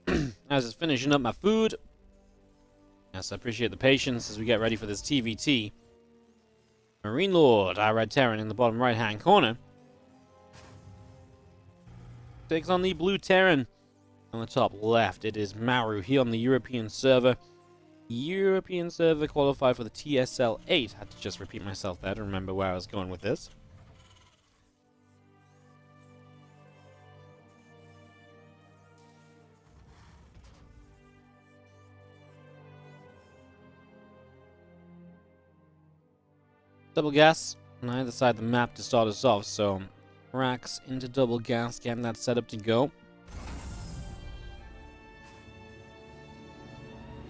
as it's finishing up my food. Yes, I appreciate the patience as we get ready for this TvT. MarineLorD, our red Terran in the bottom right-hand corner, takes on the blue Terran on the top left. It is Maru here on the European server. European Server Qualifier for the TSL8. Had to just repeat myself there to remember where I was going with this. Double gas on either side of the map to start us off, so racks into double gas, getting that set up to go.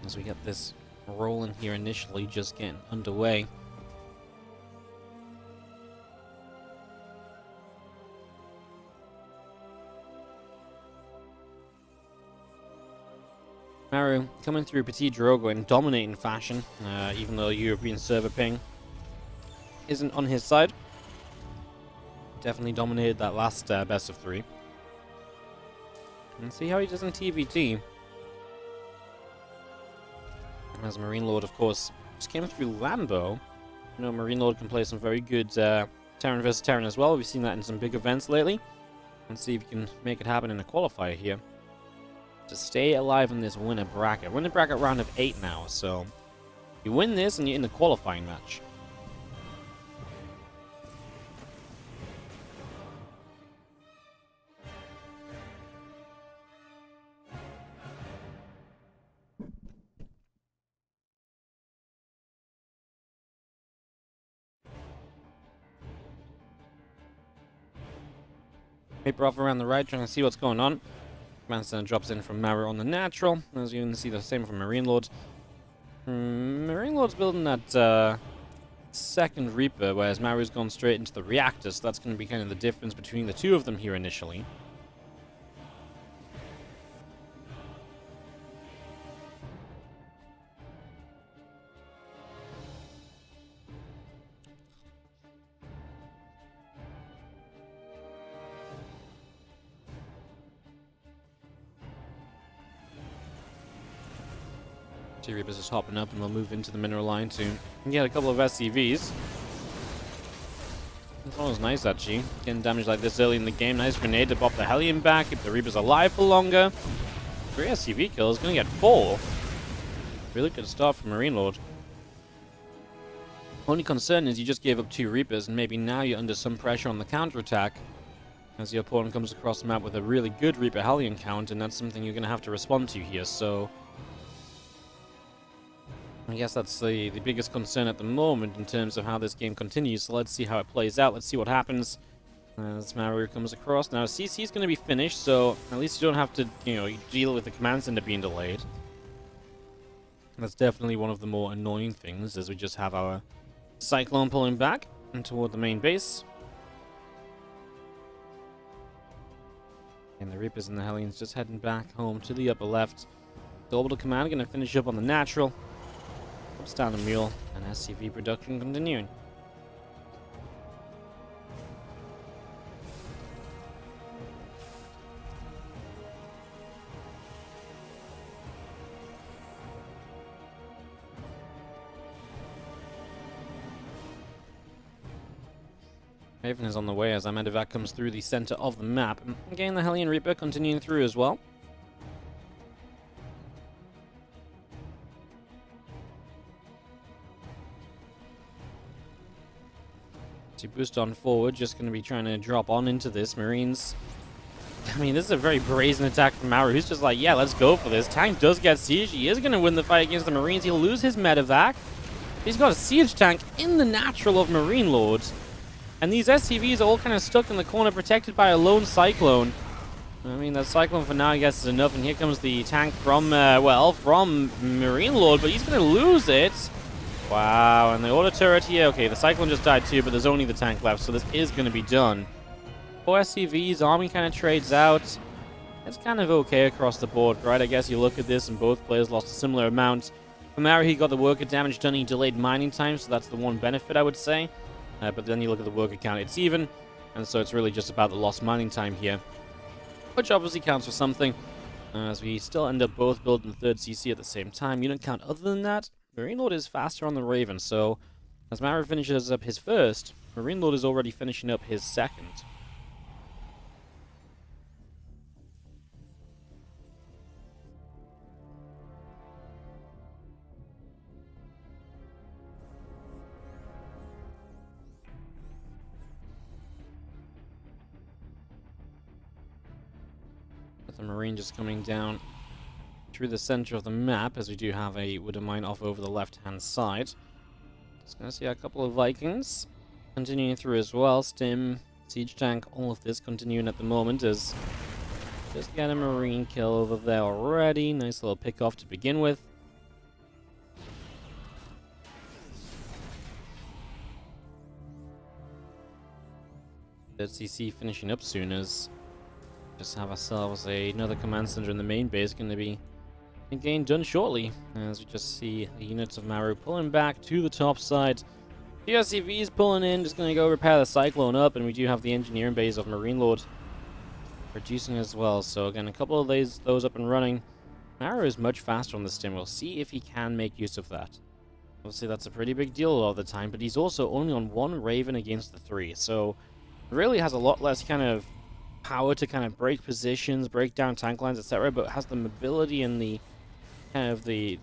As we get this rolling here initially, just getting underway. Maru coming through Petit Drogo in dominating fashion, even though European server ping isn't on his side. Definitely dominated that last best of 3. And see how he does in TvT. As MarineLorD, of course, just came through Lambo. You know, MarineLorD can play some very good Terran versus Terran as well. We've seen that in some big events lately. And see if you can make it happen in a qualifier here. To stay alive in this winner bracket. Winner bracket round of 8 now, so you win this and you're in the qualifying match. Paper off around the right, trying to see what's going on. Command center drops in from Maru on the natural. As you can see, the same from MarineLorD. MarineLorD's building that second Reaper, whereas Maru's gone straight into the reactor, so that's going to be kind of the difference between the two of them here initially. Reapers is hopping up, and we'll move into the mineral line to get a couple of SCVs. It's always nice, actually, getting damage like this early in the game. Nice grenade to pop the Hellion back, keep the Reapers alive for longer. 3 SCV kills, gonna get 4. Really good start from MarineLorD. Only concern is you just gave up 2 Reapers, and maybe now you're under some pressure on the counterattack as your opponent comes across the map with a really good Reaper Hellion count, and that's something you're gonna have to respond to here, so I guess that's the biggest concern at the moment in terms of how this game continues. So let's see how it plays out. Let's see what happens as Maru comes across. Now, CC is going to be finished, so at least you don't have to, deal with the command center being delayed. That's definitely one of the more annoying things, as we just have our Cyclone pulling back and toward the main base. And the Reapers and the Hellions just heading back home to the upper left. The orbital command going to finish up on the natural. Ups down the mule, and SCV production continuing. Raven is on the way as our medevac comes through the center of the map. Again, the Hellion Reaper continuing through as well. Boost on forward, just going to be trying to drop on into this. Marines, I mean, this is a very brazen attack from Maru. He's just like, yeah, let's go for this. Tank does get siege. He is going to win the fight against the Marines. He'll lose his medevac. He's got a siege tank in the natural of MarineLorD. And these SCVs are all kind of stuck in the corner, protected by a lone Cyclone. I mean, that Cyclone for now, I guess, is enough. And here comes the tank from, from MarineLorD, but he's going to lose it. Wow, and the auto turret here. Okay, the Cyclone just died too, but there's only the tank left, so this is going to be done. 4 SCVs, army kind of trades out. It's kind of okay across the board, right? I guess you look at this and both players lost a similar amount. For Maru, he got the worker damage done, he delayed mining time, so that's the one benefit, I would say. But then you look at the worker count, it's even, and so it's really just about the lost mining time here, which obviously counts for something. As we still end up both building the third CC at the same time. Unit count other than that, MarineLorD is faster on the Raven, so as Maru finishes up his first, MarineLorD is already finishing up his second. With the Marine just coming down through the center of the map, as we do have a Widow Mine off over the left-hand side. Just gonna see a couple of Vikings continuing through as well. Stim, Siege Tank, all of this continuing at the moment as just get a Marine kill over there already. Nice little pick off to begin with. Third CC finishing up soon as just have ourselves another command center in the main base. Going to be again done shortly as we just see the units of Maru pulling back to the top side. The SCV is pulling in, just going to go repair the Cyclone up, and we do have the engineering base of MarineLorD producing as well. So again, a couple of those up and running. Maru is much faster on the stim. We'll see if he can make use of that. Obviously, that's a pretty big deal a lot of the time, but he's also only on one Raven against the 3, so really has a lot less kind of power to kind of break positions, break down tank lines, etc., but has the mobility and the kind of the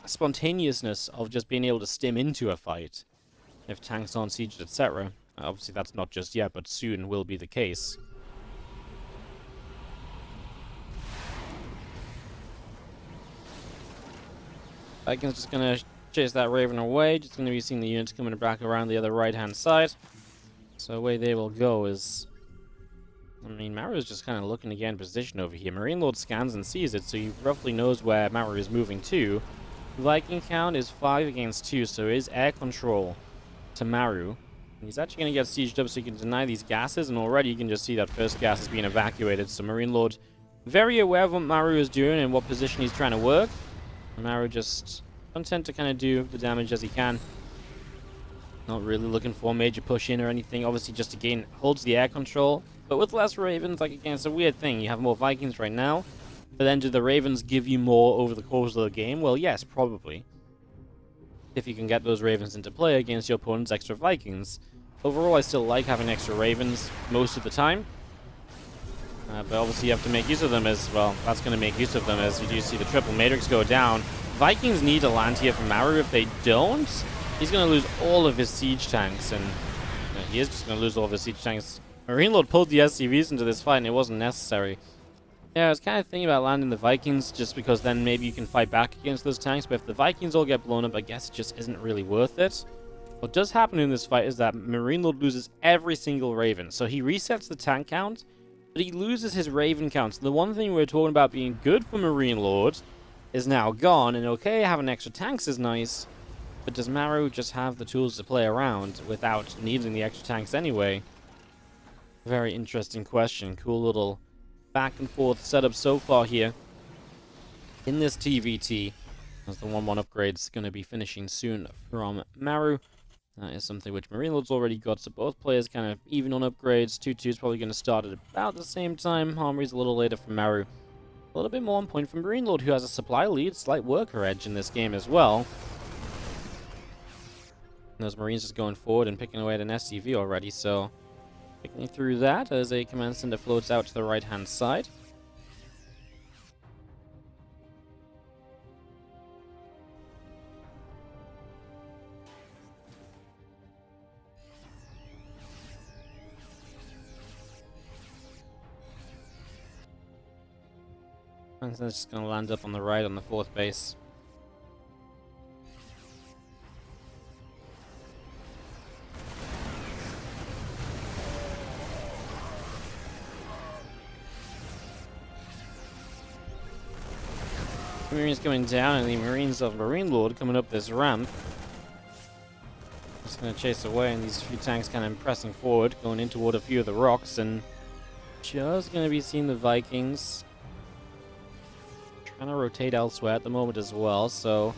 spontaneousness of just being able to stim into a fight if tanks aren't sieged, etc. Obviously, that's not just yet, but soon will be the case. Vikings just going to chase that Raven away. Just going to be seeing the units coming back around the other right-hand side. So the way they will go is, I mean, Maru is just kind of looking to get in position over here. MarineLorD scans and sees it, so he roughly knows where Maru is moving to. Viking count is 5 against 2, so it is air control to Maru. And he's actually going to get sieged up so he can deny these gases, and already you can just see that first gas is being evacuated. So MarineLorD very aware of what Maru is doing and what position he's trying to work. And Maru just content to kind of do the damage as he can. Not really looking for a major push in or anything. Obviously, just again holds the air control. But with less Ravens, like again, it's a weird thing. You have more Vikings right now. But then do the Ravens give you more over the course of the game? Well, yes, probably. If you can get those Ravens into play against your opponent's extra Vikings. Overall, I still like having extra Ravens most of the time. But obviously, you have to make use of them as well. That's going to make use of them as you do see the triple Matrix go down. Vikings need to land here from Maru. If they don't, he's going to lose all of his siege tanks. And he is just going to lose all of his siege tanks. MarineLorD pulled the SCVs into this fight, and it wasn't necessary. Yeah, I was kind of thinking about landing the Vikings, just because then maybe you can fight back against those tanks. But if the Vikings all get blown up, I guess it just isn't really worth it. What does happen in this fight is that MarineLorD loses every single Raven. So he resets the tank count, but he loses his Raven count. So the one thing we were talking about being good for MarineLorD is now gone. And okay, having extra tanks is nice, but does Maru just have the tools to play around without needing the extra tanks anyway? Very interesting question. Cool little back and forth setup so far here in this TvT. As the 1-1 upgrade's going to be finishing soon from Maru. That is something which MarineLorD's already got, so both players kind of even on upgrades. 2-2 is probably going to start at about the same time. Harmony's a little later from Maru. A little bit more on point from MarineLorD, who has a supply lead, slight worker edge in this game as well. And those Marines just going forward and picking away at an SCV already, so picking through that as a command center floats out to the right-hand side. And so it's just going to land up on the right on the 4th base. Marines coming down, and the Marines of MarineLorD coming up this ramp. Just going to chase away, and these few tanks kind of pressing forward, going in toward a few of the rocks, and just going to be seeing the Vikings trying to rotate elsewhere at the moment as well, so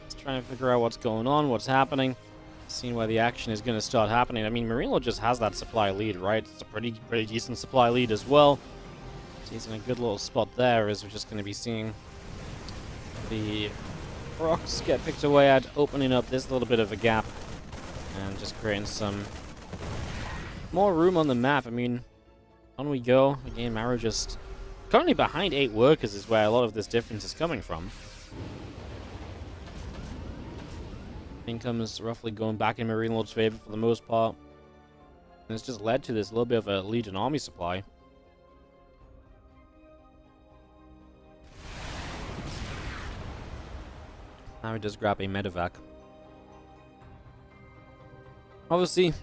just trying to figure out what's going on, what's happening, seeing where the action is going to start happening. I mean, MarineLorD just has that supply lead, right? It's a pretty decent supply lead as well. He's in a good little spot there, as we're just going to be seeing the rocks get picked away at, opening up this little bit of a gap and just creating some more room on the map. I mean, on we go. Again, Maru just currently behind 8 workers is where a lot of this difference is coming from. Income is roughly going back in MarineLorD's favor for the most part. And it's just led to this little bit of a lead in army supply. Now he does grab a medevac. Obviously,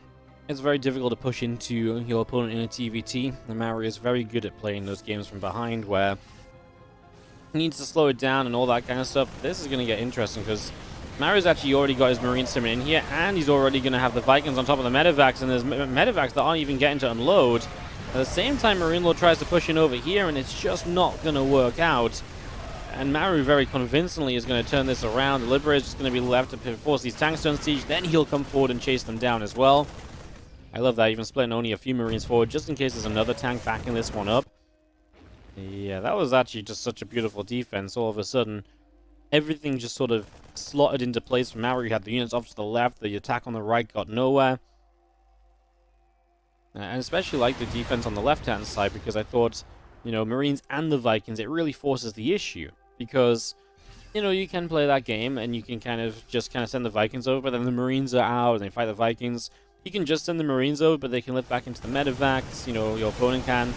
it's very difficult to push into your opponent in a TvT. And Maru is very good at playing those games from behind where he needs to slow it down and all that kind of stuff. This is going to get interesting because Maru's actually already got his Marine Simmer in here, and he's already going to have the Vikings on top of the medevacs, and there's medevacs that aren't even getting to unload. At the same time, MarineLorD tries to push in over here, and it's just not going to work out. And Maru very convincingly is going to turn this around. The Liberator is just going to be left to force these tanks to siege. Then he'll come forward and chase them down as well. I love that, even splitting only a few Marines forward, just in case there's another tank backing this one up. Yeah, that was actually just such a beautiful defense. All of a sudden, everything just sort of slotted into place for Maru. You had the units off to the left, the attack on the right got nowhere. And especially like the defense on the left-hand side, because I thought, you know, Marines and the Vikings, it really forces the issue. Because, you know, you can play that game and you can kind of send the Vikings over, but then the Marines are out and they fight the Vikings. You can just send the Marines over, but they can lift back into the medevacs, you know, your opponent can.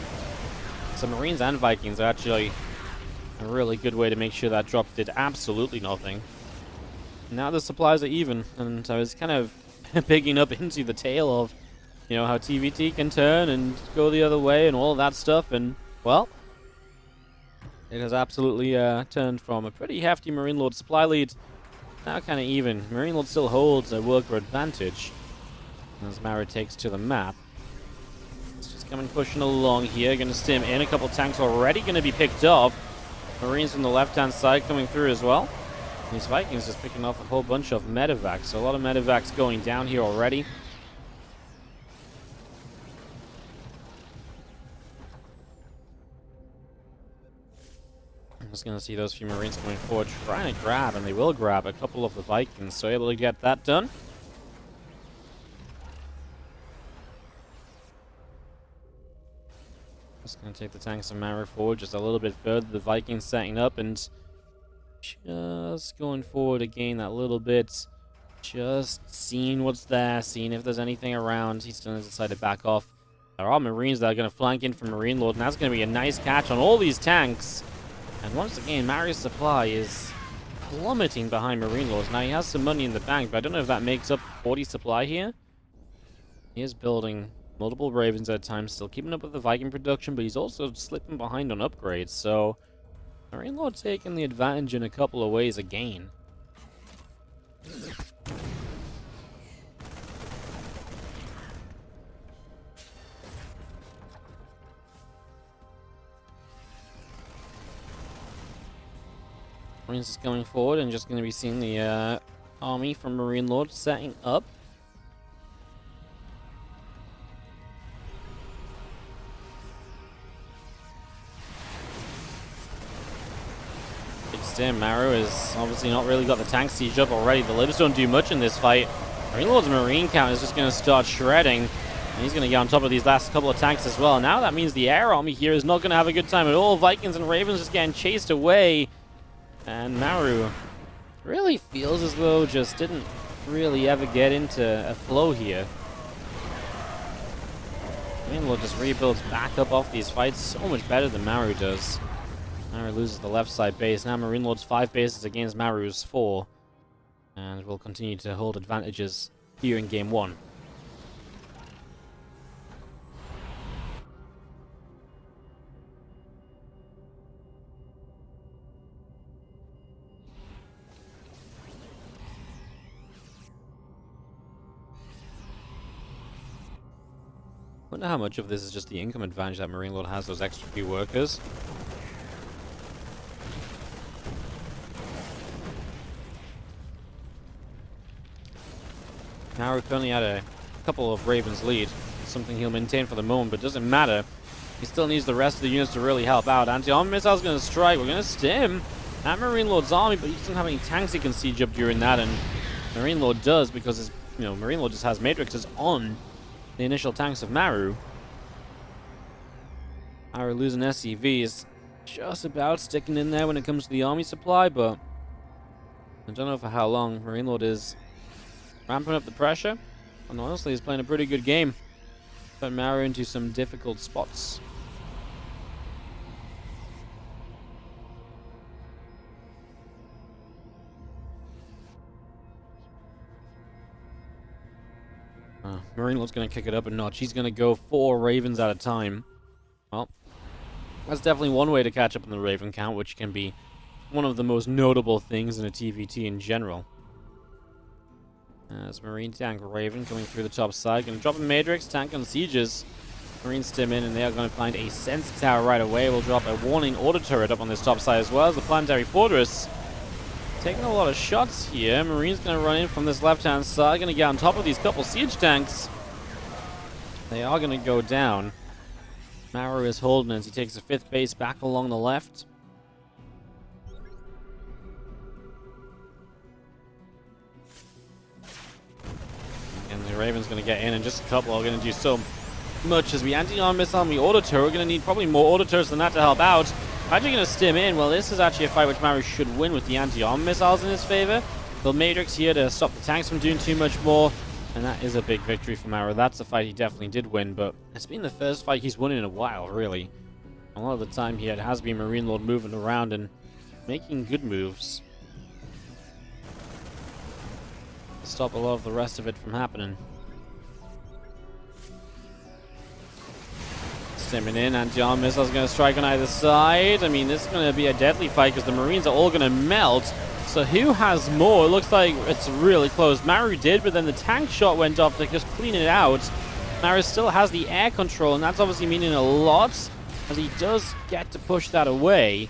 So Marines and Vikings are actually a really good way to make sure that drop did absolutely nothing. Now the supplies are even, and I was kind of picking up into the tail of, you know, how TvT can turn and go the other way and all of that stuff, and, well, it has absolutely turned from a pretty hefty MarineLorD supply lead, now kind of even. MarineLorD still holds a worker advantage as Maru takes to the map. It's just coming pushing along here, going to stim in. A couple tanks already going to be picked off. Marines from the left-hand side coming through as well. These Vikings just picking off a whole bunch of medevacs, so a lot of medevacs going down here already. I'm just going to see those few Marines coming forward, trying to grab, and they will grab a couple of the Vikings, so able to get that done. Just going to take the tanks of Maru forward just a little bit further. The Vikings setting up and just going forward again that little bit. Just seeing what's there, seeing if there's anything around. He's going to decide to back off. There are Marines that are going to flank in from MarineLorD, and that's going to be a nice catch on all these tanks. And once again, Maru's supply is plummeting behind MarineLorD. Now, he has some money in the bank, but I don't know if that makes up 40 supply here. He is building multiple Ravens at times, still keeping up with the Viking production, but he's also slipping behind on upgrades, so MarineLorD taking the advantage in a couple of ways again. Marines is going forward and just going to be seeing the army from MarineLorD setting up. Big stim. Maru has obviously not really got the tank siege up already. The Libs don't do much in this fight. MarineLorD's Marine count is just going to start shredding. And he's going to get on top of these last couple of tanks as well. Now that means the air army here is not going to have a good time at all. Vikings and Ravens just getting chased away. And Maru really feels as though just didn't really ever get into a flow here. MarineLorD just rebuilds back up off these fights so much better than Maru does. Maru loses the left side base. Now MarineLorD's 5 bases against Maru's 4. And will continue to hold advantages here in game 1. I wonder how much of this is just the income advantage that MarineLorD has, those extra few workers. Maru currently had a couple of Ravens lead, something he'll maintain for the moment, but it doesn't matter He still needs the rest of the units to really help out. Anti-armor missile's going to strike. We're going to stim at MarineLord's army, but he doesn't have any tanks he can siege up during that, and MarineLord does because his, MarineLord just has matrices on the initial tanks of Maru. Maru losing SCV is just about sticking in there when it comes to the army supply, but I don't know for how long. MarineLord is ramping up the pressure, and honestly, he's playing a pretty good game. Put Maru into some difficult spots. MarineLord's going to kick it up a notch. He's going to go 4 Ravens at a time. Well, that's definitely one way to catch up on the Raven count, which can be one of the most notable things in a TvT in general. As Marine tank Raven coming through the top side. Going to drop a Matrix, tank on sieges. Marines stim in, and they are going to find a sensor tower right away. We'll drop a warning order turret up on this top side as well as the planetary fortress. Taking a lot of shots here. Marine's going to run in from this left-hand side. Going to get on top of these couple siege tanks. They are going to go down. Maru is holding as he takes a 5th base back along the left. And the Raven's going to get in, and just a couple are going to do so much as we anti-armor missile and we auto turret. We're going to need probably more auto turrets than that to help out. Actually going to stim in. Well, this is actually a fight which Maru should win with the anti-armor missiles in his favor. The Matrix here to stop the tanks from doing too much more. And that is a big victory for Maru. That's a fight he definitely did win, but it's been the first fight he's won in a while, really. A lot of the time here, it has been MarineLord moving around and making good moves to stop a lot of the rest of it from happening. Stimming in, anti-armor missiles going to strike on either side. I mean, this is going to be a deadly fight because the Marines are all going to melt. So who has more? It looks like it's really close. Maru did, but then the tank shot went off to just clean it out. Maru still has the air control, and that's obviously meaning a lot, as he does get to push that away.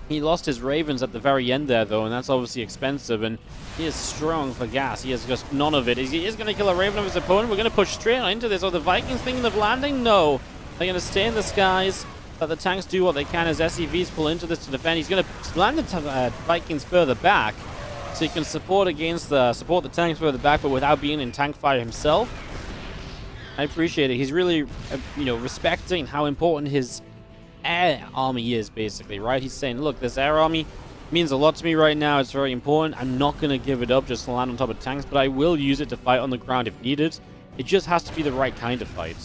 He lost his Ravens at the very end there, though, and that's obviously expensive, and he is strong for gas. He has just none of it. He is going to kill a Raven of his opponent. We're going to push straight on into this. Are the Vikings thinking of landing? No. They're going to stay in the skies. Let the tanks do what they can as SCVs pull into this to defend. He's going to land the Vikings further back, so he can support the tanks further back, but without being in tank fire himself. I appreciate it. He's really, respecting how important his air army is, basically, right? He's saying, look, this air army means a lot to me right now. It's very important. I'm not going to give it up just to land on top of tanks, but I will use it to fight on the ground if needed. It just has to be the right kind of fight.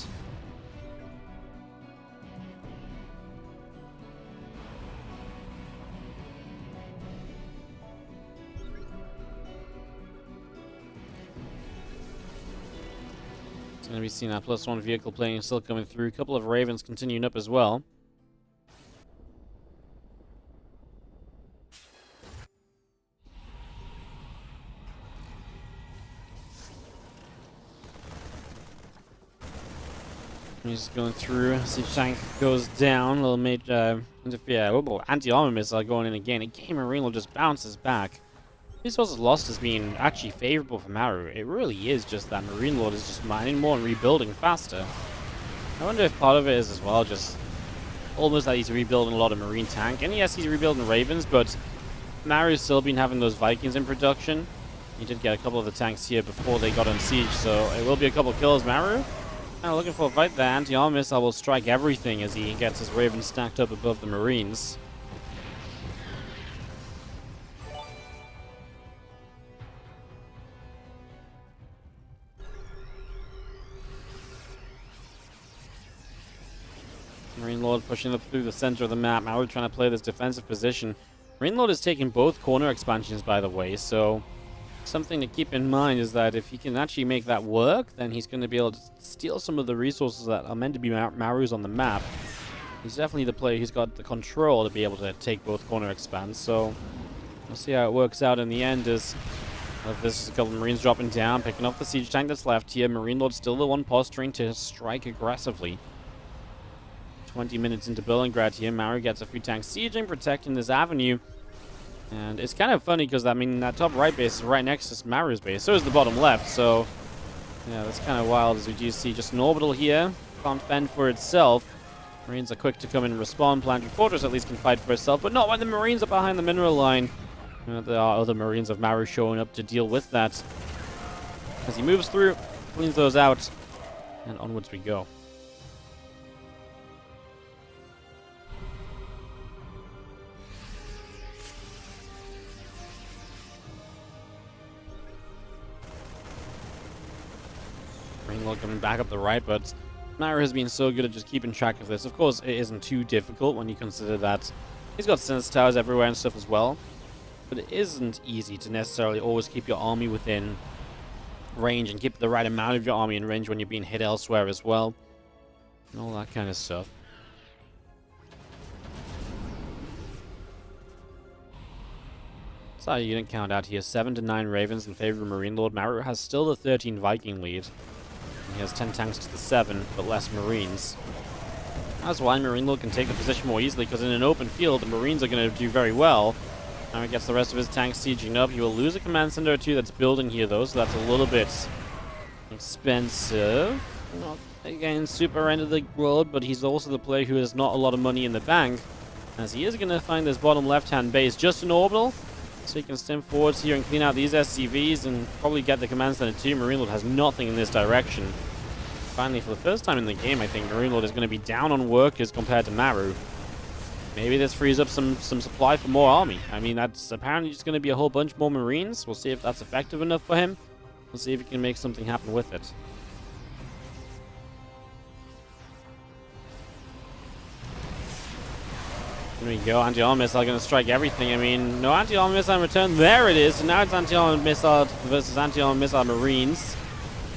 Going to be seeing that +1 vehicle plane still coming through. A couple of Ravens continuing up as well. He's going through. Siege tank goes down. Little anti-armor missile going in again. Again, MarineLord just bounces back. Resources lost has been actually favorable for Maru. It really is just that MarineLord is just mining more and rebuilding faster. I wonder if part of it is as well just almost that he's rebuilding a lot of Marine tank. And yes, he's rebuilding Ravens, but Maru's still been having those Vikings in production. He did get a couple of the tanks here before they got on siege, so it will be a couple of kills. Maru kind of looking for a fight there. Anti-armor missile will strike everything as he gets his Ravens stacked up above the Marines. MarineLord pushing up through the center of the map. Maru trying to play this defensive position. MarineLord is taking both corner expansions, by the way, so something to keep in mind is that if he can actually make that work, then he's going to be able to steal some of the resources that are meant to be Maru's on the map. He's definitely the player who's got the control to be able to take both corner expands, so we'll see how it works out in the end. As this is a couple of Marines dropping down, picking off the siege tank that's left here. MarineLord still the one posturing to strike aggressively. 20 minutes into Berlingrad here, Maru gets a few tanks sieging, protecting this avenue. And it's kind of funny because, I mean, that top right base is right next to Maru's base. So is the bottom left, so yeah, that's kind of wild as we do see just an orbital here. Can't fend for itself. Marines are quick to come in and respond. Planetary Fortress at least can fight for itself, but not when the Marines are behind the mineral line. There are other Marines of Maru showing up to deal with that. As he moves through, cleans those out, and onwards we go. MarineLorD coming back up the right, but Maru has been so good at just keeping track of this. Of course, it isn't too difficult when you consider that he's got sense towers everywhere and stuff as well. But it isn't easy to necessarily always keep your army within range and keep the right amount of your army in range when you're being hit elsewhere as well. And all that kind of stuff. So unit count out here. 7 to 9 Ravens in favor of MarineLorD. Maru has still the 13 Viking lead. He has 10 tanks to the 7, but less Marines. That's why MarineLorD can take the position more easily, because in an open field, the Marines are going to do very well. Now he gets the rest of his tanks sieging up. He will lose a command center or two that's building here, though, so that's a little bit expensive. Not, again, super end of the world, but he's also the player who has not a lot of money in the bank, as he is going to find this bottom left-hand base just an orbital, so he can stem forwards here and clean out these SCVs and probably get the command center too. MarineLorD has nothing in this direction. Finally, for the first time in the game, I think MarineLorD is going to be down on workers compared to Maru. Maybe this frees up some supply for more army. I mean, that's apparently just going to be a whole bunch more Marines. We'll see if that's effective enough for him. We'll see if he can make something happen with it. There we go. Anti-armor missile going to strike everything. I mean, no anti-armor missile in return. There it is. So now it's anti-armor missile versus anti-armor missile Marines.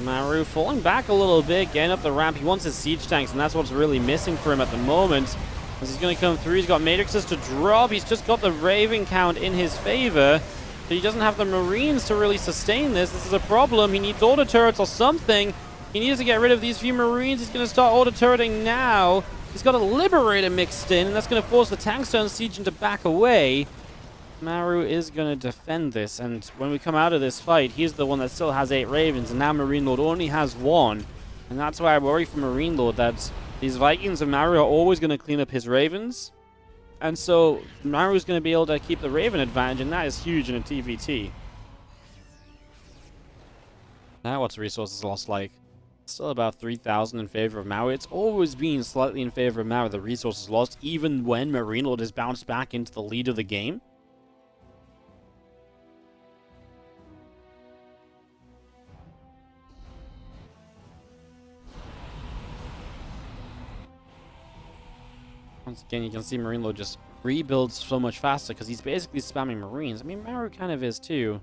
Maru falling back a little bit, getting up the ramp. He wants his siege tanks, and that's what's really missing for him at the moment. As he's going to come through, he's got matrices to drop. He's just got the Raven count in his favor. So he doesn't have the Marines to really sustain this. This is a problem. He needs auto turrets or something. He needs to get rid of these few Marines. He's going to start auto turreting now. He's got a Liberator mixed in, and that's going to force the tanks to unsiege and to back away. Maru is going to defend this, and when we come out of this fight, he's the one that still has 8 Ravens, and now MarineLorD only has 1. And that's why I worry for MarineLorD that these Vikings of Maru are always going to clean up his Ravens. And so Maru's going to be able to keep the Raven advantage, and that is huge in a TvT. Now what's resources lost like? Still about 3,000 in favor of Maru. It's always been slightly in favor of Maru, the resources lost, even when MarineLorD has bounced back into the lead of the game. Once again, you can see MarineLorD just rebuilds so much faster because he's basically spamming Marines. I mean, Maru kind of is too.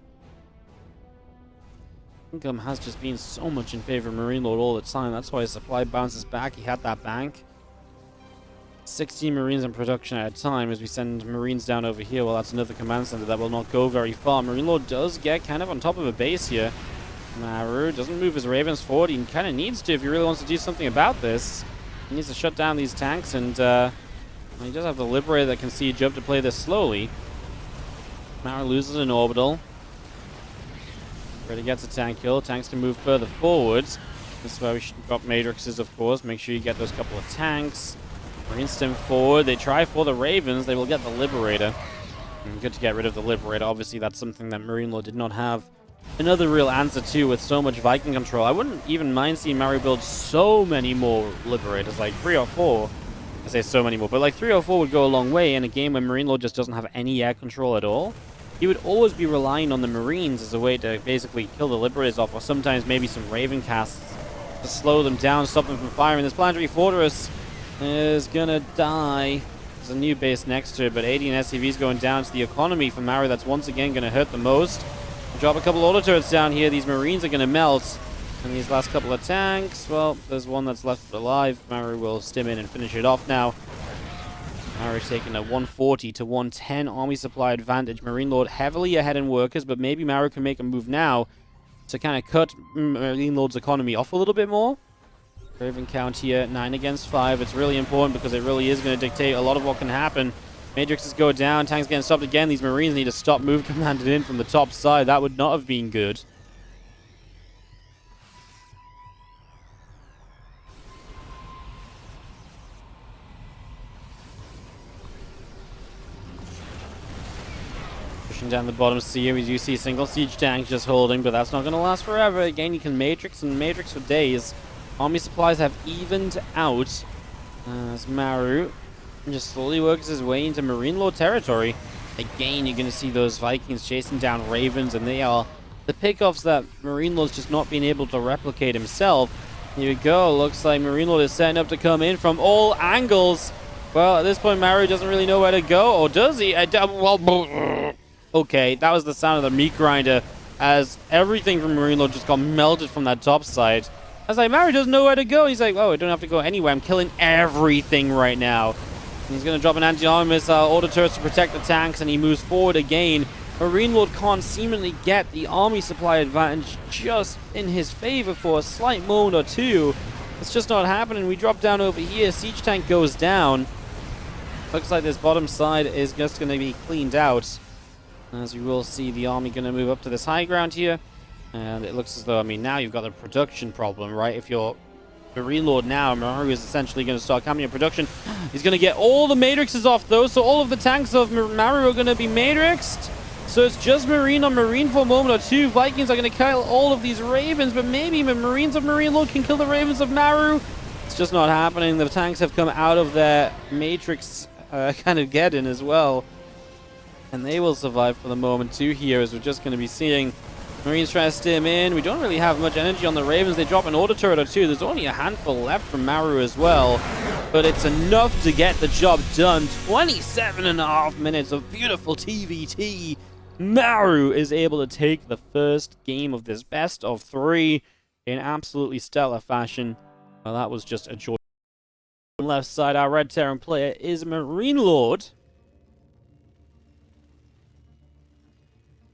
Income has just been so much in favor of MarineLorD all the time. That's why his supply bounces back. He had that bank. 16 Marines in production at a time as we send Marines down over here. Well, that's another command center that will not go very far. MarineLorD does get kind of on top of a base here. Maru doesn't move his Ravens forward. He kind of needs to if he really wants to do something about this. He needs to shut down these tanks, and he does have the Liberator that can siege up to play this slowly. Maru loses an orbital. Ready gets a tank kill. Tanks can move further forwards. This is why we got matrices, of course. Make sure you get those couple of tanks. Marines stem forward. They try for the Ravens. They will get the Liberator. And good to get rid of the Liberator. Obviously, that's something that MarineLorD did not have another real answer to with so much Viking control. I wouldn't even mind seeing Maru build so many more Liberators, like 3 or 4. I say so many more, but like 3 or 4 would go a long way in a game where MarineLorD just doesn't have any air control at all. He would always be relying on the Marines as a way to basically kill the Liberators off, or sometimes maybe some Raven casts to slow them down, stop them from firing. This Planetary Fortress is gonna die. There's a new base next to it, but 18 SCVs going down to the economy for Maru. That's once again gonna hurt the most. Drop a couple auto turrets down here. These Marines are gonna melt. And these last couple of tanks, well, there's one that's left alive. Maru will stim in and finish it off now. Maru's taking a 140 to 110 army supply advantage. MarineLorD heavily ahead in workers, but maybe Maru can make a move now to kind of cut MarineLorD's economy off a little bit more. Raven count here, 9 against 5. It's really important because it really is going to dictate a lot of what can happen. Matrixes go down, tanks getting stopped again. These Marines need to stop move commanded in from the top side. That would not have been good. Pushing down the bottom C, we do see single siege tank just holding, but that's not going to last forever. Again, you can matrix and matrix for days. Army supplies have evened out as Maru just slowly works his way into MarineLorD territory. Again, you're going to see those Vikings chasing down Ravens, and they are the pickoffs that MarineLord's just not being able to replicate himself. Here we go. Looks like MarineLorD is setting up to come in from all angles. Well, at this point, Maru doesn't really know where to go, or does he? Okay, that was the sound of the meat grinder as everything from MarineLorD just got melted from that top side. I was like, Maru doesn't know where to go. He's like, oh, I don't have to go anywhere. I'm killing everything right now. And he's going to drop an anti-armor missile, auto turrets to protect the tanks, and he moves forward again. MarineLorD can't seemingly get the army supply advantage just in his favor for a slight moment or two. It's just not happening. We drop down over here. Siege tank goes down. Looks like this bottom side is just going to be cleaned out. As you will see, the army going to move up to this high ground here. And it looks as though, I mean, now you've got a production problem, right? If you're MarineLorD now, Maru is essentially going to start camping in production. He's going to get all the matrixes off, though. So all of the tanks of Maru are going to be matrixed. So it's just Marine on Marine for a moment or two. Vikings are going to kill all of these Ravens, but maybe the Marines of MarineLorD can kill the Ravens of Maru. It's just not happening. The tanks have come out of their matrix kind of get in as well. And they will survive for the moment too here, as we're just going to be seeing Marines try to stim in. We don't really have much energy on the Ravens. They drop an auto turret or two. There's only a handful left from Maru as well. But it's enough to get the job done. 27.5 minutes of beautiful TvT. Maru is able to take the first game of this best of 3 in absolutely stellar fashion. Well, that was just a joy. On the left side, our red Terran player is MarineLorD.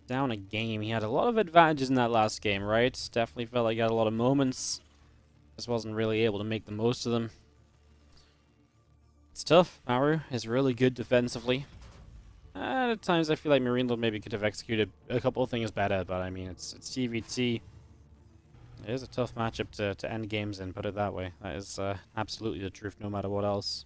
Down a game. He had a lot of advantages in that last game, right? Definitely felt like he had a lot of moments. Just wasn't really able to make the most of them. It's tough. Maru is really good defensively. And at times I feel like MarineLorD maybe could have executed a couple of things better, but I mean, it's TvT. It is a tough matchup to end games in, put it that way. That is absolutely the truth, no matter what else.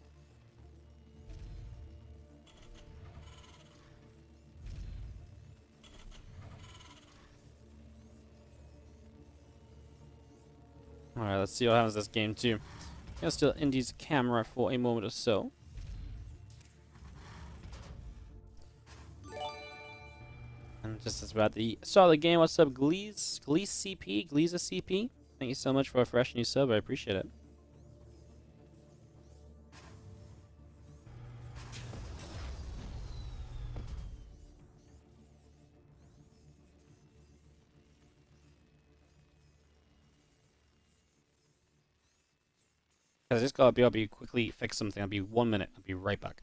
Alright, let's see what happens this game too. I'm gonna steal Indy's camera for a moment or so. And just as about the start of the game, what's up, Gleeze CP? Gleeza CP? Thank you so much for a fresh new sub, I appreciate it. I just gotta be able to quickly fix something. I'll be 1 minute. I'll be right back.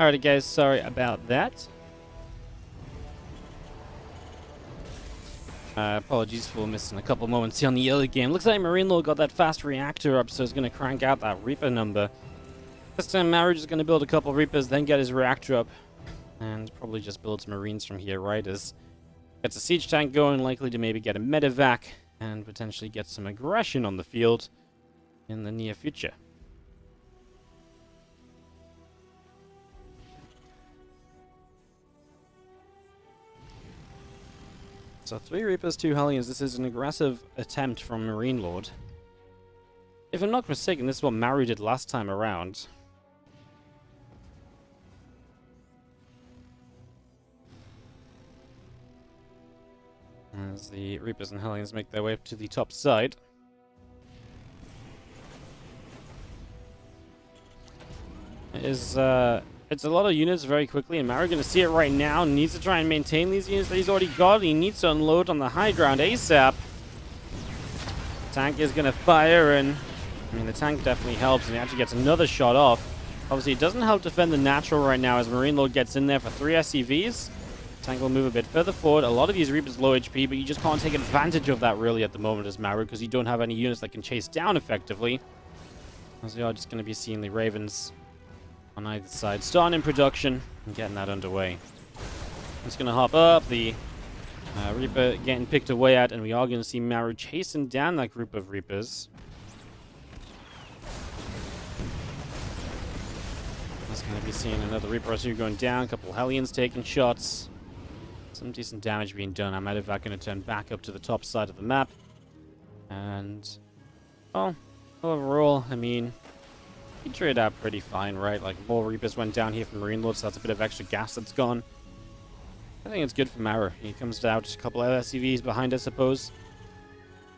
Alrighty guys, sorry about that. Apologies for missing a couple moments here on the early game. Looks like MarineLorD got that fast reactor up, so it's going to crank out that Reaper number. This time Maru is going to build a couple Reapers, then get his reactor up. And probably just build some Marines from here, right? As gets a siege tank going, likely to maybe get a medevac. and potentially get some aggression on the field in the near future. So 3 Reapers, 2 Hellions. This is an aggressive attempt from MarineLorD. If I'm not mistaken, this is what Maru did last time around. As the Reapers and Hellions make their way up to the top side. It's a lot of units very quickly, and Maru going to see it right now. Needs to try and maintain these units that he's already got. He needs to unload on the high ground ASAP. Tank is going to fire, and I mean, the tank definitely helps, and he actually gets another shot off. Obviously, it doesn't help defend the natural right now as MarineLorD gets in there for 3 SCVs. Tank will move a bit further forward. A lot of these Reapers low HP, but you just can't take advantage of that really at the moment as Maru, because you don't have any units that can chase down effectively. As we are just going to be seeing the Ravens on either side starting in production and getting that underway. It's going to hop up, the Reaper getting picked away at, and we are going to see Maru chasing down that group of Reapers. It's going to be seeing another Reaper or two going down, a couple Hellions taking shots. Some decent damage being done. I'm going to turn back up to the top side of the map. And, well, overall, I mean, he traded out pretty fine, right? Like, more Reapers went down here from MarineLorD, so that's a bit of extra gas that's gone. I think it's good for Maru. He comes out just a couple of SCVs behind, I suppose.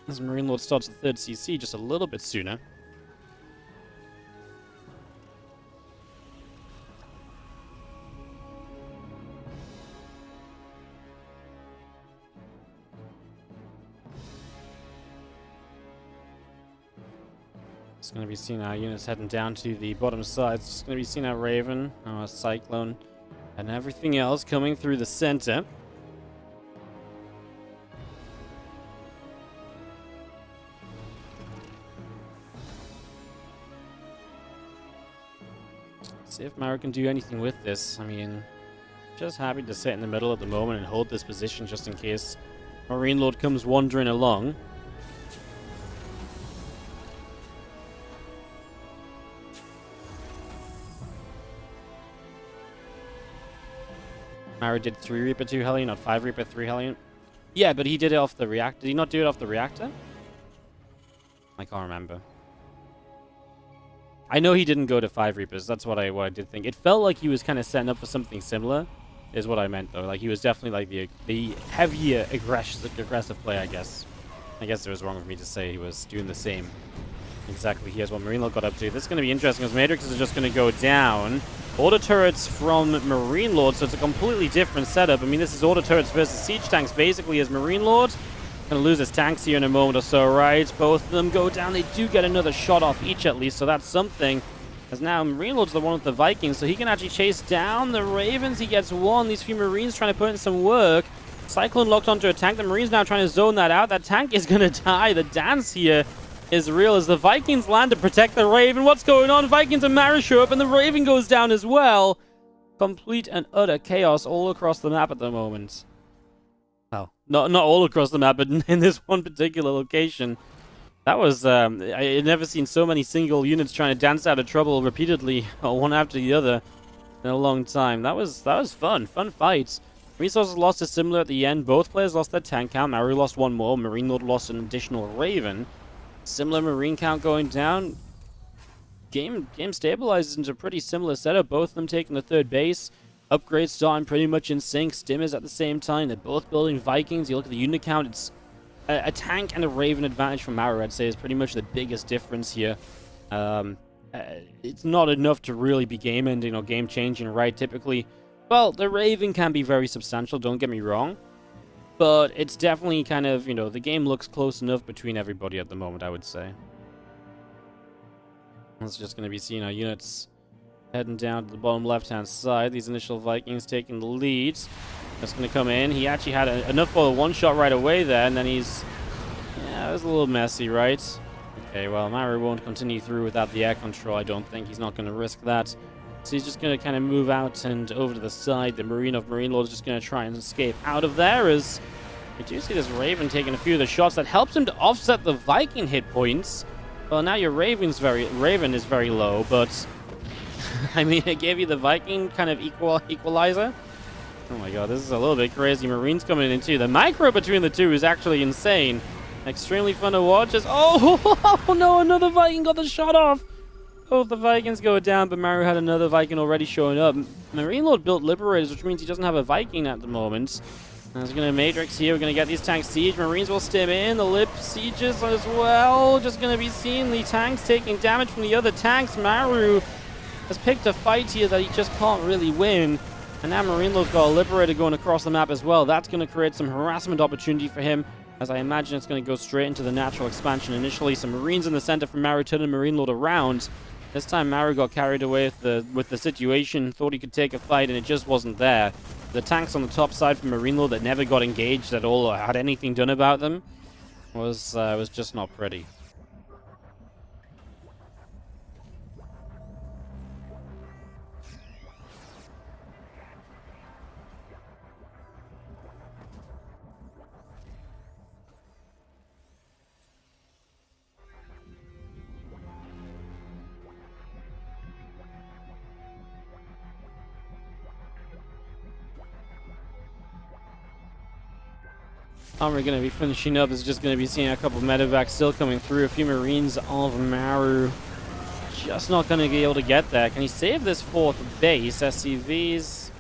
As MarineLorD starts the 3rd CC just a little bit sooner. It's going to be seeing our units heading down to the bottom side. It's just going to be seeing our Raven, our Cyclone, and everything else coming through the center. See if Maru can do anything with this. I mean, just happy to sit in the middle at the moment and hold this position just in case MarineLorD comes wandering along. Maru did 3 Reaper, 2 Hellion, not 5 Reaper, 3 Hellion. Yeah, but he did it off the reactor. Did he not do it off the reactor? I can't remember. I know he didn't go to 5 Reapers. That's what I did think. It felt like he was kind of setting up for something similar, is what I meant, though. Like, he was definitely, like, the heavier aggressive play, I guess. I guess it was wrong of me to say he was doing the same. Exactly, here's what MarineLorD got up to. This is going to be interesting, because Matrix is just going to go down. Auto turrets from MarineLorD, so it's a completely different setup. I mean, this is auto turrets versus siege tanks, basically, as MarineLorD going to lose his tanks here in a moment or so, right? Both of them go down. They do get another shot off each, at least, so that's something. As now MarineLorD's the one with the Vikings, so he can actually chase down the Ravens. He gets one. These few Marines trying to put in some work. Cyclone locked onto a tank. The Marines now trying to zone that out. That tank is going to die. The dance here is real as the Vikings land to protect the Raven. What's going on? Vikings and Maru show up, and the Raven goes down as well. Complete and utter chaos all across the map at the moment. Well, not all across the map, but in this one particular location. That was, I had never seen so many single units trying to dance out of trouble repeatedly, one after the other, in a long time. That was fun fights. Resources lost is similar at the end. Both players lost their tank count. Maru lost one more. MarineLorD lost an additional Raven. Similar Marine count going down. Game stabilizes into a pretty similar setup. Both of them taking the 3rd base. Upgrades starting pretty much in sync. Stimmers at the same time. They're both building Vikings. You look at the unit count. It's a tank and a Raven advantage from Maru, I'd say, is pretty much the biggest difference here. It's not enough to really be game-ending or game-changing, right? Typically, well, the Raven can be very substantial, don't get me wrong. But it's definitely kind of, you know, the game looks close enough between everybody at the moment, I would say. It's just going to be seeing our units heading down to the bottom left-hand side. These initial Vikings taking the lead. That's going to come in. He actually had enough for a one-shot right away there, and then he's... Yeah, it was a little messy, right? Okay, well, Maru won't continue through without the air control, I don't think. He's not going to risk that. So he's just going to kind of move out and over to the side. The Marine of MarineLorD is just going to try and escape out of there as We do see this Raven taking a few of the shots. That helps him to offset the Viking hit points. Well, now your Raven is very low, but I mean, it gave you the Viking kind of equalizer. Oh my god, this is a little bit crazy. Marines coming in too. The micro between the two is actually insane. Extremely fun to watch. Oh no, another Viking got the shot off. Both the Vikings go down, but Maru had another Viking already showing up. MarineLorD built Liberators, which means he doesn't have a Viking at the moment. There's going to Matrix here. We're going to get these tanks siege. Marines will stim in. The Lip sieges as well. Just going to be seeing the tanks taking damage from the other tanks. Maru has picked a fight here that he just can't really win. And now MarineLorD's got a Liberator going across the map as well. That's going to create some harassment opportunity for him, as I imagine it's going to go straight into the natural expansion. Initially, some Marines in the center from Maru turning MarineLorD around. This time, Maru got carried away with the situation, thought he could take a fight, and it just wasn't there. The tanks on the top side from MarineLorD that never got engaged at all or had anything done about them was just not pretty. We're going to be finishing up is just going to be seeing a couple of medevacs still coming through. A few Marines of Maru just not going to be able to get there. Can he save this fourth base? SCVs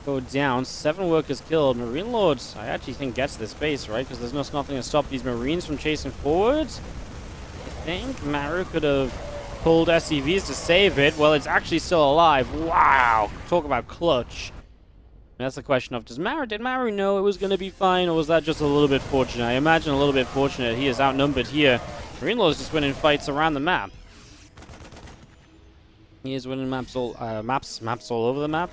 go down. 7 workers killed. MarineLorD, I actually think, gets this base, right? Because there's nothing to stop these Marines from chasing forward. I think Maru could have pulled SCVs to save it. Well, it's actually still alive. Wow. Talk about clutch. That's the question of, did Maru know it was going to be fine, or was that just a little bit fortunate? I imagine a little bit fortunate. He is outnumbered here. MarineLorD's just winning fights around the map. He is winning maps all over the map.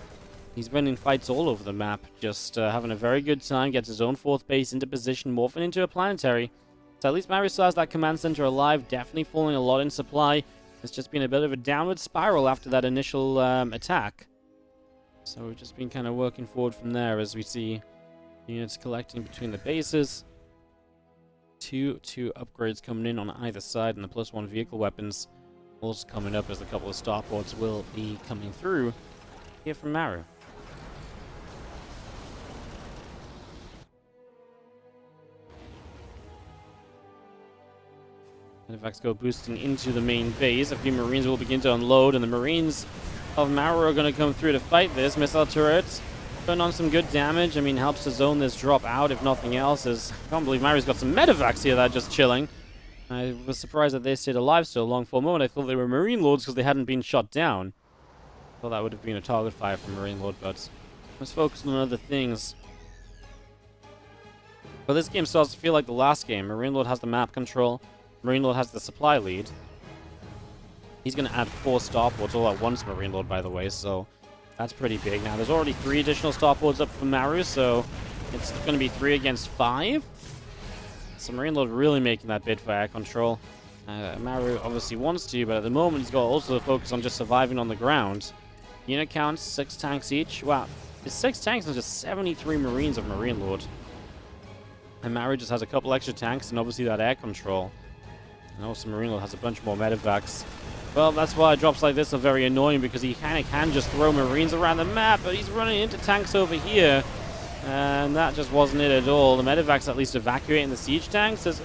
He's winning fights all over the map. Just having a very good time. Gets his own 4th base into position, morphing into a planetary. So at least Maru still has that command center alive. Definitely falling a lot in supply. It's just been a bit of a downward spiral after that initial attack. So we've just been kind of working forward from there as we see units collecting between the bases. Two upgrades coming in on either side, and the +1 vehicle weapons also coming up as a couple of starports will be coming through here from Maru. Medevacs go boosting into the main base. A few Marines will begin to unload, and the Marines of Maru are going to come through to fight this. Missile turrets putting on some good damage. I mean, helps to zone this drop out, if nothing else. As I can't believe Maru's got some medevacs here that are just chilling. I was surprised that they stayed alive so long. For a moment, I thought they were MarineLords because they hadn't been shot down. I thought that would have been a target fire from MarineLorD, but let's focus on other things. But this game starts to feel like the last game. MarineLorD has the map control. MarineLorD has the supply lead. He's going to add 4 starports all at once, MarineLorD, by the way, so that's pretty big. Now, there's already 3 additional starports up for Maru, so it's going to be 3 against 5. So MarineLorD really making that bid for air control. Maru obviously wants to, but at the moment he's got also to focus on just surviving on the ground. Unit counts, 6 tanks each. Wow, it's 6 tanks and just 73 Marines of MarineLorD. And Maru just has a couple extra tanks and obviously that air control. And also MarineLorD has a bunch more medevacs. Well, that's why drops like this are very annoying, because he kind of can just throw Marines around the map, but he's running into tanks over here. And that just wasn't it at all. The medevacs at least evacuating the siege tanks. There's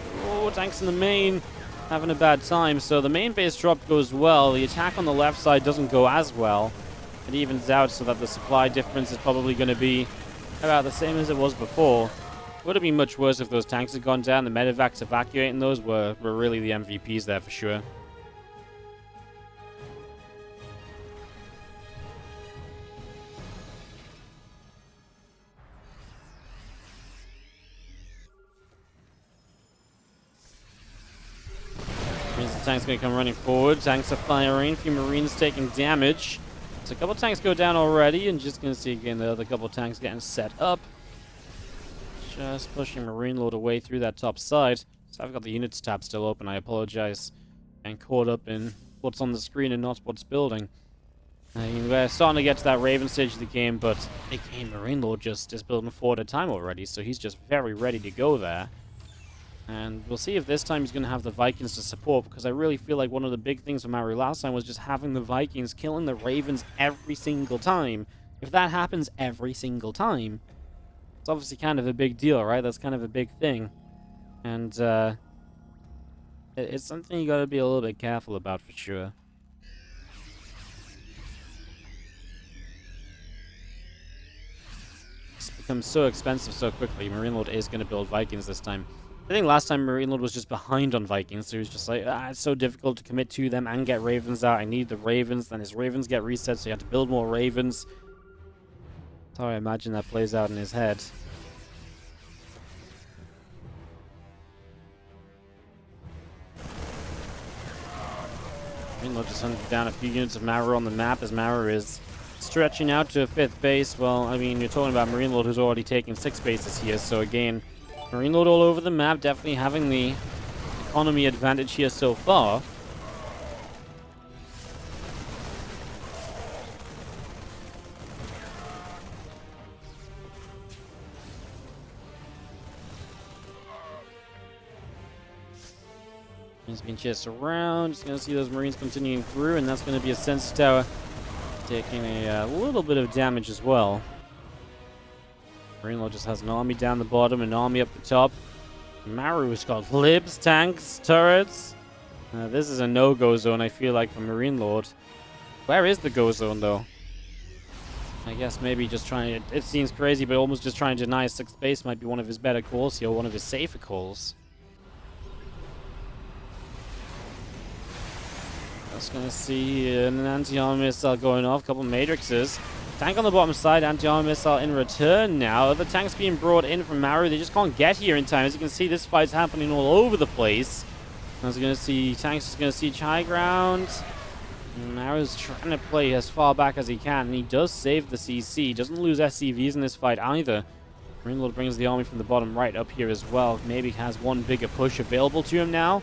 tanks in the main having a bad time. So the main base drop goes well. The attack on the left side doesn't go as well. It evens out so that the supply difference is probably going to be about the same as it was before. Would have been much worse if those tanks had gone down. The medevacs evacuating those were really the MVPs there for sure. The tank's going to come running forward. Tanks are firing. A few Marines taking damage. So a couple tanks go down already, and just going to see again the other couple tanks getting set up. Just pushing MarineLorD away through that top side. So I've got the units tab still open. I apologize. And caught up in what's on the screen and not what's building. I mean, we're starting to get to that Raven stage of the game, but again, MarineLorD just is building 4 at a time already, so he's just very ready to go there. And we'll see if this time he's going to have the Vikings to support, because I really feel like one of the big things for Maru last time was just having the Vikings killing the Ravens every single time. If that happens every single time, it's obviously kind of a big deal, right? That's kind of a big thing. And it's something you got to be a little bit careful about for sure. It's become so expensive so quickly. MarineLorD is going to build Vikings this time. I think last time MarineLorD was just behind on Vikings, so he was just like, it's so difficult to commit to them and get Ravens out. I need the Ravens. Then his Ravens get reset, so you have to build more Ravens. That's how I imagine that plays out in his head. MarineLorD just hunted down a few units of Maru on the map as Maru is stretching out to a 5th base. Well, I mean, you're talking about MarineLorD who's already taken 6 bases here, so again, MarineLorD all over the map, definitely having the economy advantage here so far. He's being chased around. Just going to see those Marines continuing through, and that's going to be a Sensor Tower taking a little bit of damage as well. MarineLorD just has an army down the bottom, an army up the top. Maru's got libs, tanks, turrets. This is a no-go zone, I feel like, for MarineLorD. Where is the go zone, though? I guess maybe just trying to... It seems crazy, but almost just trying to deny a 6th base might be one of his better calls here, one of his safer calls. Just going to see an anti-armor missile going off, a couple matrixes. Tank on the bottom side, anti-armor missile in return now. The tank's being brought in from Maru. They just can't get here in time. As you can see, this fight's happening all over the place. I was going to see tanks just going to siege high ground. Maru's trying to play as far back as he can, and he does save the CC. Doesn't lose SCVs in this fight either. MarineLorD brings the army from the bottom right up here as well. Maybe has one bigger push available to him now.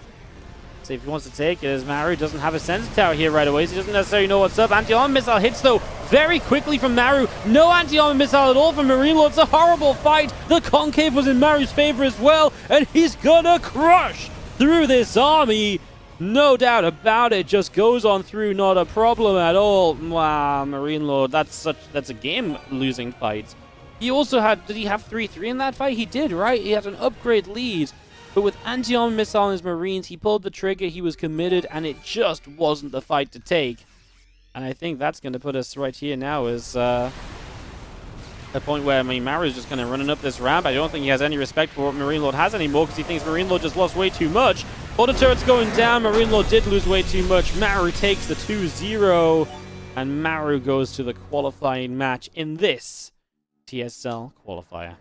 See if he wants to take it, as Maru doesn't have a sensor tower here right away, so he doesn't necessarily know what's up. Anti-armor missile hits, though, very quickly from Maru. No anti-armor missile at all from MarineLorD. It's a horrible fight. The concave was in Maru's favor as well, and he's gonna crush through this army. No doubt about it. Just goes on through, not a problem at all. Wow, MarineLorD, that's a game-losing fight. He also had, did he have 3-3 in that fight? He did, right? He had an upgrade lead. But with anti-armor missile on his Marines, he pulled the trigger, he was committed, and it just wasn't the fight to take. And I think that's going to put us right here now as a point where, I mean, Maru's just kind of running up this ramp. I don't think he has any respect for what MarineLorD has anymore, because he thinks MarineLorD just lost way too much. Auto turrets going down, MarineLorD did lose way too much. Maru takes the 2-0, and Maru goes to the qualifying match in this TSL qualifier.